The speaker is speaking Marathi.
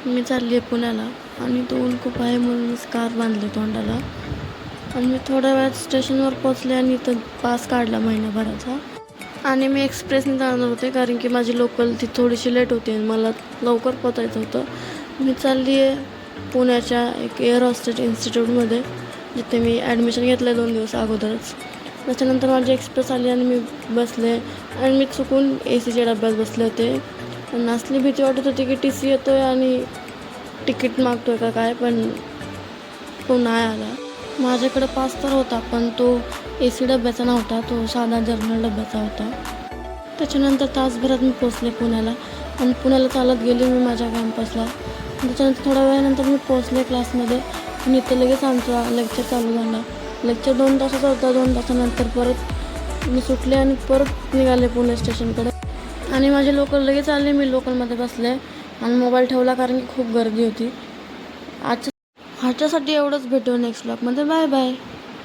मी चालली आहे पुण्याला आणि तो ऊन खूप आहे म्हणून मी स्कार्फ बांधले तोंडाला आणि मी थोड्या वेळात स्टेशनवर पोचले आणि इथं पास काढला महिन्याभराचा आणि मी एक्सप्रेसने जाणार होते कारण की माझी लोकल ती थोडीशी लेट होती आणि मला लवकर पोचायचं होतं. मी चालली आहे पुण्याच्या एक एअर हॉस्टेस इन्स्टिट्यूटमध्ये जिथे मी ॲडमिशन घेतलं आहे 2 दिवस अगोदरच. त्याच्यानंतर माझी एक्सप्रेस आली आणि मी बसले आणि मी चुकून ACच्या डब्यात बसले होते. आणि असली भीती वाटत होती की TC येतो आहे आणि तिकीट मागतो आहे का काय, पण तो नाही आला. माझ्याकडं पास तर होता पण तो AC डब्याचा नव्हता, तो साधा जर्नल डब्याचा होता. त्याच्यानंतर तासभरात मी पोचले पुण्याला आणि पुण्याला चालत गेले मी माझ्या कॅम्पसला. त्याच्यानंतर थोड्या वेळानंतर मी पोचले क्लासमध्ये आणि इथं लगेच आमचा लेक्चर चालू झाला. लेक्चर 2 तासाचा होता. 2 तासानंतर परत मी सुटले आणि परत निघाले पुणे स्टेशनकडे आणि माझे लोकल लगेच आले. मी लोकलमध्ये बसले आणि मोबाईल ठेवला कारण की खूप गर्दी होती. आजच्यासाठी एवढंच. भेटू नेक्स्ट ब्लॉगमध्ये. Bye bye.